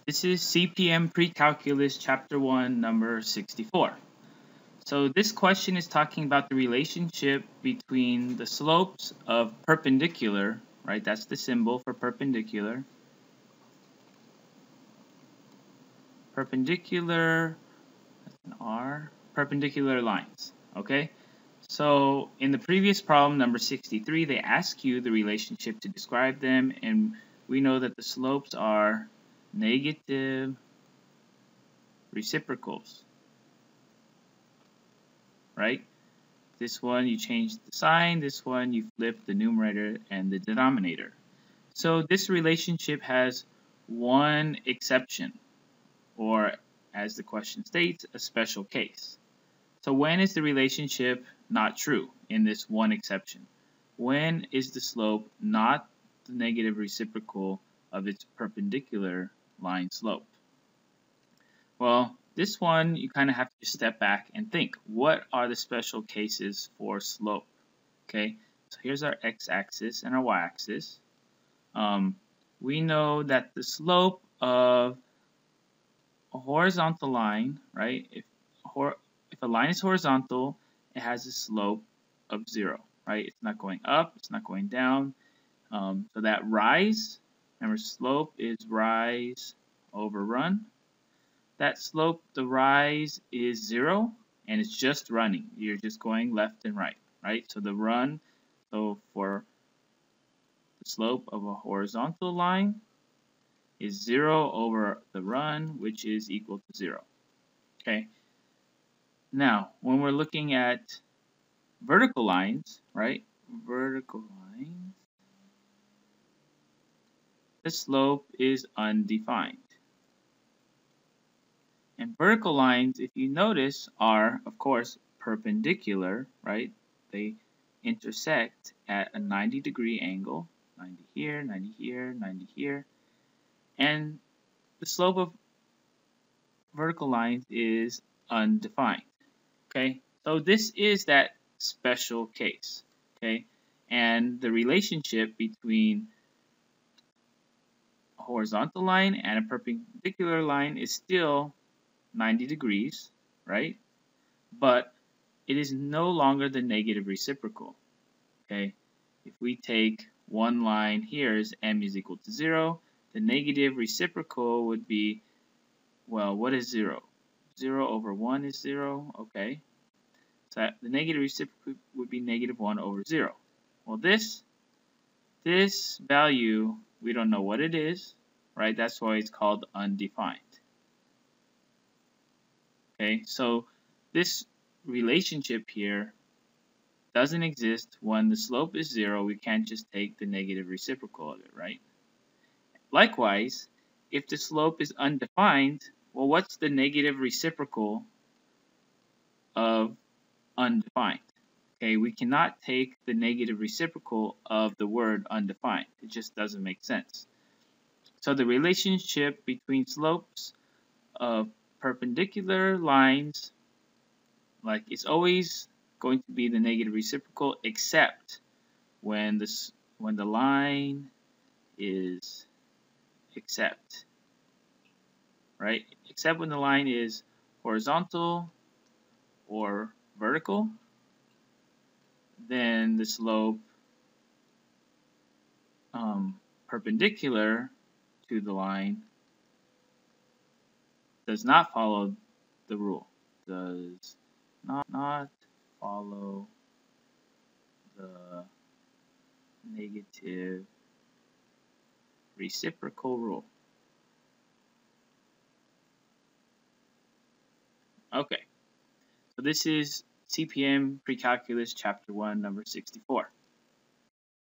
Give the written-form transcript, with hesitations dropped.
This is CPM Precalculus Chapter 1, number 64. So this question is talking about the relationship between the slopes of perpendicular, right? That's the symbol for perpendicular. Perpendicular, that's an R, perpendicular lines, okay? So in the previous problem, number 63, they ask you the relationship to describe them, and we know that the slopes are negative reciprocals, right? This one you change the sign, this one you flip the numerator and the denominator. So this relationship has one exception, or as the question states, a special case. So when is the relationship not true in this one exception? When is the slope not the negative reciprocal of its perpendicular line slope? Well, this one you kind of have to step back and think, what are the special cases for slope? Okay, so here's our x-axis and our y-axis. We know that the slope of a horizontal line, right? If a line is horizontal, it has a slope of 0, right? It's not going up, it's not going down. So that rise, remember slope is rise over run. That slope, the rise is 0, and it's just running. You're just going left and right, right? So the run, so for the slope of a horizontal line is 0 over the run, which is equal to 0. Okay. Now, when we're looking at vertical lines, right? Vertical lines, the slope is undefined. And vertical lines, if you notice, are, of course, perpendicular, right? They intersect at a 90-degree angle, 90 here, 90 here, 90 here. And the slope of vertical lines is undefined, okay? So this is that special case, okay? And the relationship between a horizontal line and a perpendicular line is still 90 degrees, right? But it is no longer the negative reciprocal, okay? If we take one line here is m is equal to 0, the negative reciprocal would be, well, what is 0? 0 over 1 is 0, okay. So the negative reciprocal would be negative 1 over 0. Well, this value, we don't know what it is, right? That's why it's called undefined. Okay, so this relationship here doesn't exist when the slope is 0. We can't just take the negative reciprocal of it, right? Likewise, if the slope is undefined, well, what's the negative reciprocal of undefined? Okay, we cannot take the negative reciprocal of the word undefined. It just doesn't make sense. So the relationship between slopes of perpendicular lines, like, it's always going to be the negative reciprocal, except when the line is right? Except when the line is horizontal or vertical, then the slope perpendicular to the line does not follow the rule. Does not follow the negative reciprocal rule. Okay, so this is CPM Precalculus Chapter 1, number 64.